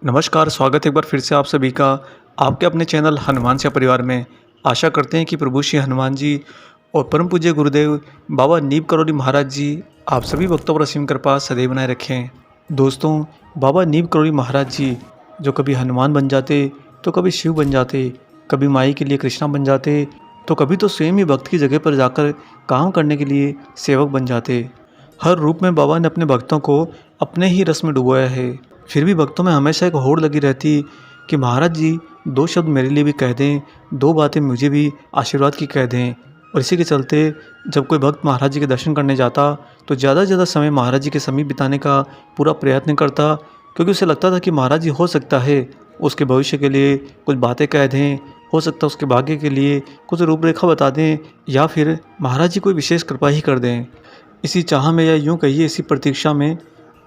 नमस्कार, स्वागत है एक बार फिर से आप सभी का आपके अपने चैनल हनुमान से परिवार में। आशा करते हैं कि प्रभु श्री हनुमान जी और परम पूज्य गुरुदेव बाबा नीम करौली महाराज जी आप सभी भक्तों पर असीम कृपा सदैव बनाए रखें। दोस्तों, बाबा नीम करौली महाराज जी जो कभी हनुमान बन जाते तो कभी शिव बन जाते, कभी माई के लिए कृष्णा बन जाते तो कभी तो स्वयं ही भक्त की जगह पर जाकर काम करने के लिए सेवक बन जाते। हर रूप में बाबा ने अपने भक्तों को अपने ही रस में डुबोया है। फिर भी भक्तों में हमेशा एक होड़ लगी रहती कि महाराज जी दो शब्द मेरे लिए भी कह दें, दो बातें मुझे भी आशीर्वाद की कह दें। और इसी के चलते जब कोई भक्त महाराज जी के दर्शन करने जाता तो ज़्यादा से ज़्यादा समय महाराज जी के समीप बिताने का पूरा प्रयत्न करता, क्योंकि उसे लगता था कि महाराज जी हो सकता है उसके भविष्य के लिए कुछ बातें कह दें, हो सकता है उसके भाग्य के लिए कुछ रूपरेखा बता दें, या फिर महाराज जी कोई विशेष कृपा ही कर दें। इसी चाह में, या यूँ कहिए इसी प्रतीक्षा में,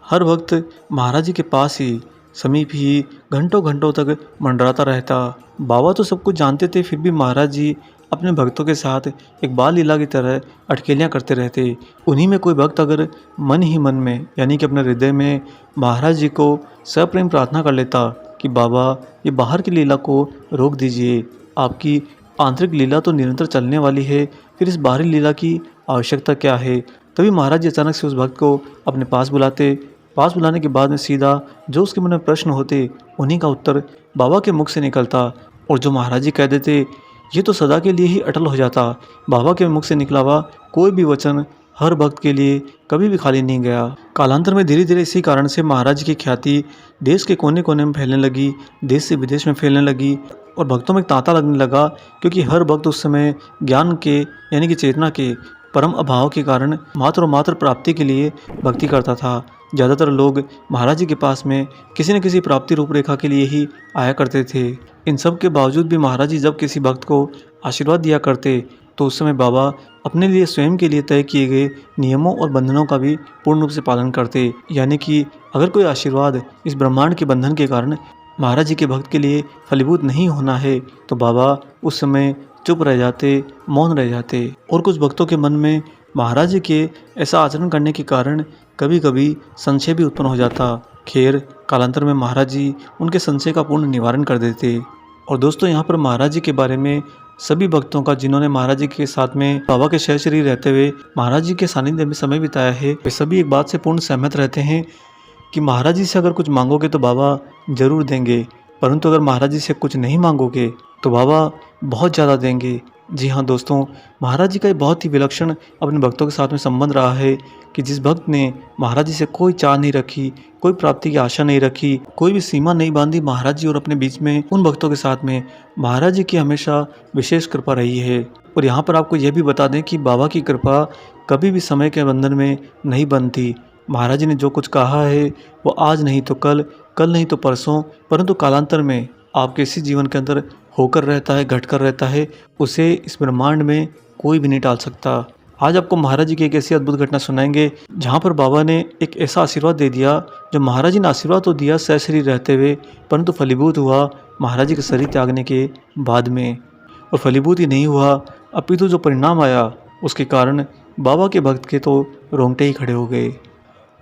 हर वक्त महाराज जी के पास ही, समीप ही घंटों घंटों तक मंडराता रहता। बाबा तो सब कुछ जानते थे, फिर भी महाराज जी अपने भक्तों के साथ एक बाल लीला की तरह अटखेलियाँ करते रहते। उन्हीं में कोई भक्त अगर मन ही मन में, यानी कि अपने हृदय में महाराज जी को सप्रेम प्रार्थना कर लेता कि बाबा ये बाहर की लीला को रोक दीजिए, आपकी आंतरिक लीला तो निरंतर चलने वाली है, फिर इस बाहरी लीला की आवश्यकता क्या है। तभी महाराज जी अचानक से उस भक्त को अपने पास बुलाते। पास बुलाने के बाद में सीधा जो उसके मन में प्रश्न होते उन्हीं का उत्तर बाबा के मुख से निकलता, और जो महाराज जी कह देते ये तो सदा के लिए ही अटल हो जाता। बाबा के मुख से निकला हुआ कोई भी वचन हर भक्त के लिए कभी भी खाली नहीं गया। कालांतर में धीरे धीरे इसी कारण से महाराज जी की ख्याति देश के कोने कोने में फैलने लगी, देश से विदेश में फैलने लगी, और भक्तों में एक तांता लगने लगा, क्योंकि हर भक्त उस समय ज्ञान के, यानी कि चेतना के परम अभाव के कारण मात्र और मात्र प्राप्ति के लिए भक्ति करता था। ज़्यादातर लोग महाराज जी के पास में किसी न किसी प्राप्ति रूपरेखा के लिए ही आया करते थे। इन सब के बावजूद भी महाराज जी जब किसी भक्त को आशीर्वाद दिया करते तो उस समय बाबा अपने लिए स्वयं के लिए तय किए गए नियमों और बंधनों का भी पूर्ण रूप से पालन करते। यानी कि अगर कोई आशीर्वाद इस ब्रह्मांड के बंधन के कारण महाराज जी के भक्त के लिए फलीभूत नहीं होना है तो बाबा उस समय चुप रह जाते, मौन रह जाते। और कुछ भक्तों के मन में महाराज जी के ऐसा आचरण करने के कारण कभी कभी संशय भी उत्पन्न हो जाता। खैर, कालांतर में महाराज जी उनके संशय का पूर्ण निवारण कर देते। और दोस्तों, यहाँ पर महाराज जी के बारे में सभी भक्तों का, जिन्होंने महाराज जी के साथ में बाबा के शहर शरीर रहते हुए महाराज जी के सानिध्य में समय बिताया है, वे सभी एक बात से पूर्ण सहमत रहते हैं कि महाराज जी से अगर कुछ मांगोगे तो बाबा जरूर देंगे, परंतु अगर महाराज जी से कुछ नहीं मांगोगे तो बाबा बहुत ज़्यादा देंगे। जी हाँ दोस्तों, महाराज जी का एक बहुत ही विलक्षण अपने भक्तों के साथ में संबंध रहा है कि जिस भक्त ने महाराज जी से कोई चाह नहीं रखी, कोई प्राप्ति की आशा नहीं रखी, कोई भी सीमा नहीं बांधी महाराज जी और अपने बीच में, उन भक्तों के साथ में महाराज जी की हमेशा विशेष कृपा रही है। और यहाँ पर आपको यह भी बता दें कि बाबा की कृपा कभी भी समय के बंधन में नहीं बनती। महाराज जी ने जो कुछ कहा है वो आज नहीं तो कल, कल नहीं तो परसों, परंतु कालांतर में आपके इसी जीवन के अंदर होकर रहता है, घटकर रहता है। उसे इस ब्रह्मांड में कोई भी नहीं टाल सकता। आज आपको महाराज जी की एक ऐसी अद्भुत घटना सुनाएंगे जहाँ पर बाबा ने एक ऐसा आशीर्वाद दे दिया, जो महाराज जी ने आशीर्वाद तो दिया सहशरीर रहते हुए, परंतु फलीभूत हुआ महाराज जी के शरीर त्यागने के बाद में। और फलीभूत ही नहीं हुआ, अपितु जो परिणाम आया उसके कारण बाबा के भक्त के तो रोंगटे ही खड़े हो गए।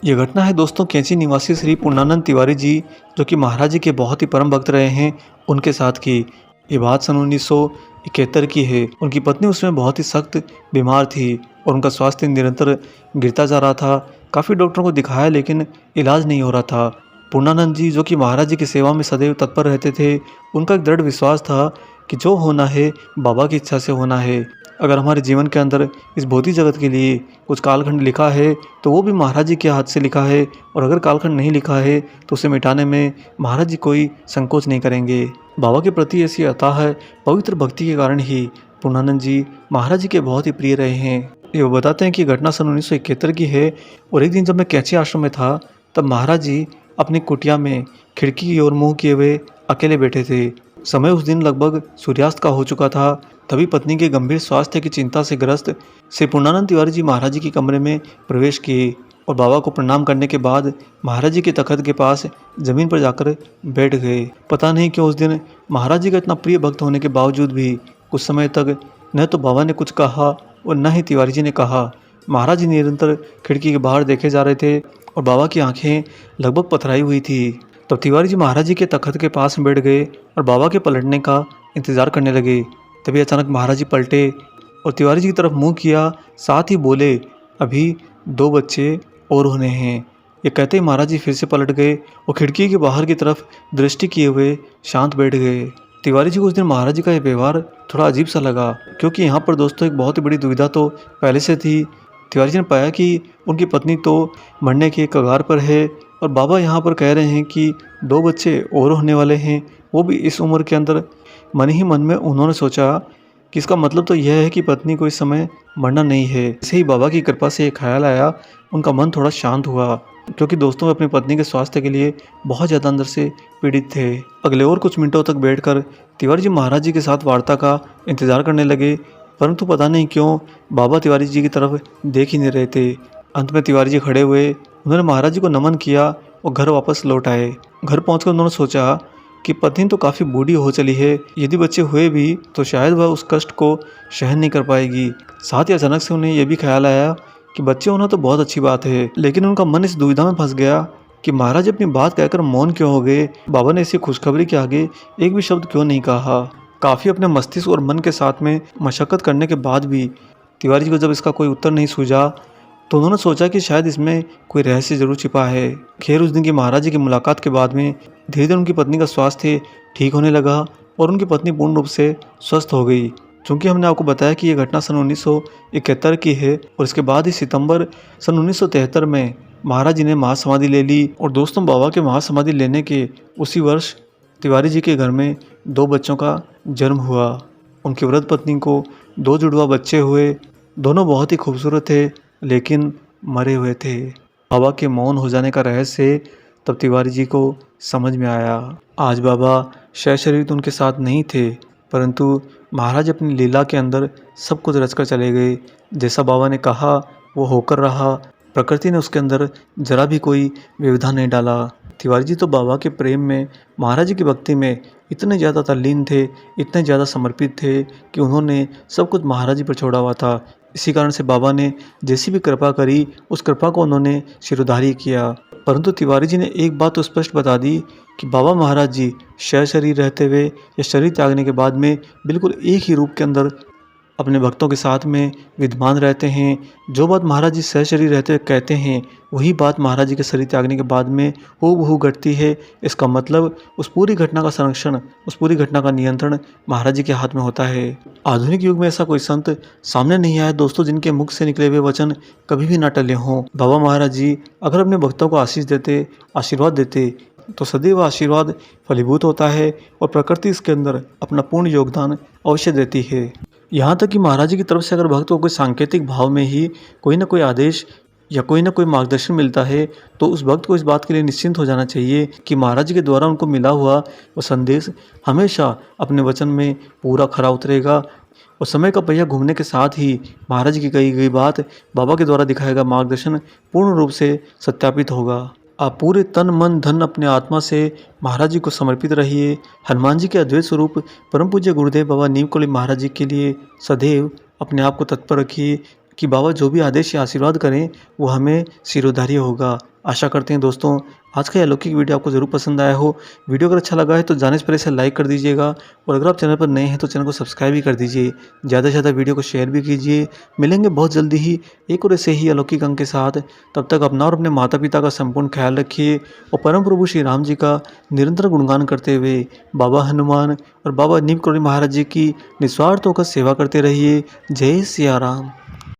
ये घटना है दोस्तों कैंची निवासी श्री पूर्णानंद तिवारी जी, जो कि महाराज जी के बहुत ही परम भक्त रहे हैं, उनके साथ की। ये बात सन 1971 की है। उनकी पत्नी उसमें बहुत ही सख्त बीमार थी और उनका स्वास्थ्य निरंतर गिरता जा रहा था। काफ़ी डॉक्टरों को दिखाया लेकिन इलाज नहीं हो रहा था। पूर्णानंद जी, जो कि महाराज जी की सेवा में सदैव तत्पर रहते थे, उनका एक दृढ़ विश्वास था कि जो होना है बाबा की इच्छा से होना है। अगर हमारे जीवन के अंदर इस भौतिक जगत के लिए कुछ कालखंड लिखा है तो वो भी महाराज जी के हाथ से लिखा है, और अगर कालखंड नहीं लिखा है तो उसे मिटाने में महाराज जी कोई संकोच नहीं करेंगे। बाबा के प्रति ऐसी अथाह पवित्र भक्ति के कारण ही पूर्णानंद जी महाराज जी के बहुत ही प्रिय रहे हैं। ये वो बताते हैं कि घटना सन 1971 की है, और एक दिन जब मैं कैंची आश्रम में था तब महाराज जी अपनी कुटिया में खिड़की की ओर मुँह किए हुए अकेले बैठे थे। समय उस दिन लगभग सूर्यास्त का हो चुका था। तभी पत्नी के गंभीर स्वास्थ्य की चिंता से ग्रस्त श्री पूर्णानंद तिवारी जी महाराज जी के कमरे में प्रवेश किए, और बाबा को प्रणाम करने के बाद महाराज जी के तखत के पास जमीन पर जाकर बैठ गए। पता नहीं क्यों उस दिन महाराज जी का इतना प्रिय भक्त होने के बावजूद भी कुछ समय तक न तो बाबा ने कुछ कहा और न ही तिवारी जी ने कहा। महाराज जी निरंतर खिड़की के बाहर देखे जा रहे थे और बाबा की आंखें लगभग पथराई हुई थी। तब तिवारी जी महाराज जी के तख्त के पास में बैठ गए और बाबा के पलटने का इंतजार करने लगे। तभी अचानक महाराज जी पलटे और तिवारी जी की तरफ मुंह किया, साथ ही बोले, अभी 2 बच्चे और होने हैं। ये कहते ही महाराज जी फिर से पलट गए और खिड़की के बाहर की तरफ दृष्टि किए हुए शांत बैठ गए। तिवारी जी को उस दिन महाराज जी का ये व्यवहार थोड़ा अजीब सा लगा, क्योंकि यहाँ पर दोस्तों एक बहुत ही बड़ी दुविधा तो पहले से थी। तिवारी जी ने पाया कि उनकी पत्नी तो मरने के कगार पर है और बाबा यहाँ पर कह रहे हैं कि 2 बच्चे और होने वाले हैं, वो भी इस उम्र के अंदर। मन ही मन में उन्होंने सोचा कि इसका मतलब तो यह है कि पत्नी को इस समय मरना नहीं है। ऐसे ही बाबा की कृपा से ये ख्याल आया, उनका मन थोड़ा शांत हुआ, क्योंकि दोस्तों अपनी पत्नी के स्वास्थ्य के लिए बहुत ज़्यादा अंदर से पीड़ित थे। अगले और कुछ मिनटों तक बैठकर तिवारी जी महाराज जी के साथ वार्ता का इंतजार करने लगे, परंतु पता नहीं क्यों बाबा तिवारी जी की तरफ देख ही नहीं रहे थे। अंत में तिवारी जी खड़े हुए, उन्होंने महाराज जी को नमन किया और घर वापस लौट आए। घर पहुंचकर उन्होंने सोचा कि पत्नी तो काफ़ी बूढ़ी हो चली है, यदि बच्चे हुए भी तो शायद वह उस कष्ट को सहन नहीं कर पाएगी। साथ ही अचानक से उन्हें यह भी ख्याल आया कि बच्चे होना तो बहुत अच्छी बात है, लेकिन उनका मन इस दुविधा में फंस गया कि महाराज अपनी बात कहकर मौन क्यों हो गए। बाबा ने इसी खुशखबरी के आगे एक भी शब्द क्यों नहीं कहा। काफ़ी अपने मस्तिष्क और मन के साथ में मशक्कत करने के बाद भी तिवारी जी को जब इसका कोई उत्तर नहीं सूझा, तो उन्होंने सोचा कि शायद इसमें कोई रहस्य जरूर छिपा है। खैर, उस दिन की महाराज जी की मुलाकात के बाद में धीरे धीरे उनकी पत्नी का स्वास्थ्य ठीक होने लगा और उनकी पत्नी पूर्ण रूप से स्वस्थ हो गई। चूँकि हमने आपको बताया कि यह घटना सन 1971 की है और इसके बाद ही सितंबर सन 1973 में महाराज जी ने महासमाधि ले ली। और दोस्तों, बाबा के महासमाधि लेने के उसी वर्ष तिवारी जी के घर में 2 बच्चों का जन्म हुआ। उनकी वृद्ध पत्नी को 2 जुड़वा बच्चे हुए। दोनों बहुत ही खूबसूरत थे, लेकिन मरे हुए थे। बाबा के मौन हो जाने का रहस्य तब तिवारी जी को समझ में आया। आज बाबा शय शरीर तो उनके साथ नहीं थे, परंतु महाराज अपनी लीला के अंदर सब कुछ रचकर चले गए। जैसा बाबा ने कहा वो होकर रहा। प्रकृति ने उसके अंदर जरा भी कोई व्यवधान नहीं डाला। तिवारी जी तो बाबा के प्रेम में, महाराज जी की भक्ति में इतने ज़्यादा तल्लीन थे, इतने ज़्यादा समर्पित थे कि उन्होंने सब कुछ महाराज जी पर छोड़ा हुआ था। इसी कारण से बाबा ने जैसी भी कृपा करी, उस कृपा को उन्होंने सिरोधार्य किया। परंतु तिवारी जी ने एक बात तो स्पष्ट बता दी कि बाबा महाराज जी शय शरीर रहते हुए या शरीर त्यागने के बाद में बिल्कुल एक ही रूप के अंदर अपने भक्तों के साथ में विद्यमान रहते हैं। जो बात महाराज जी सह शरीर रहते हुए कहते हैं, वही बात महाराज जी के शरीर त्यागने के बाद में हूबहू घटती है। इसका मतलब उस पूरी घटना का संरक्षण, उस पूरी घटना का नियंत्रण महाराज जी के हाथ में होता है। आधुनिक युग में ऐसा कोई संत सामने नहीं आया दोस्तों, जिनके मुख से निकले हुए वचन कभी भी ना टले हों। बाबा महाराज जी अगर अपने भक्तों को आशीष देते, आशीर्वाद देते, तो सदैव आशीर्वाद फलीभूत होता है और प्रकृति इसके अंदर अपना पूर्ण योगदान अवश्य देती है। यहाँ तक कि महाराज जी की तरफ से अगर भक्त को कोई सांकेतिक भाव में ही कोई ना कोई आदेश या कोई ना कोई मार्गदर्शन मिलता है, तो उस भक्त को इस बात के लिए निश्चिंत हो जाना चाहिए कि महाराज जी के द्वारा उनको मिला हुआ वो संदेश हमेशा अपने वचन में पूरा खरा उतरेगा। और समय का पहिया घूमने के साथ ही महाराज जी की कही गई बात, बाबा के द्वारा दिखाया गया मार्गदर्शन पूर्ण रूप से सत्यापित होगा। आप पूरे तन मन धन अपने आत्मा से महाराज जी को समर्पित रहिए। हनुमान जी के अद्वैत स्वरूप परम पूज्य गुरुदेव बाबा नीम करोली महाराज जी के लिए सदैव अपने आप को तत्पर रखिए कि बाबा जो भी आदेश या आशीर्वाद करें वो हमें सिरोधार्य होगा। आशा करते हैं दोस्तों आज का यह अलौकिक वीडियो आपको ज़रूर पसंद आया हो। वीडियो अगर अच्छा लगा है तो जाने से पहले इसे लाइक कर दीजिएगा और अगर आप चैनल पर नए हैं तो चैनल को सब्सक्राइब भी कर दीजिए। ज़्यादा से ज़्यादा वीडियो को शेयर भी कीजिए। मिलेंगे बहुत जल्दी ही एक और ऐसे ही अलौकिक अंक के साथ। तब तक अपना और अपने माता पिता का संपूर्ण ख्याल रखिए और परम प्रभु श्री राम जी का निरंतर गुणगान करते हुए बाबा हनुमान और बाबा नीम करोली महाराज जी की निस्वार्थ होकर सेवा करते रहिए। जय सिया राम।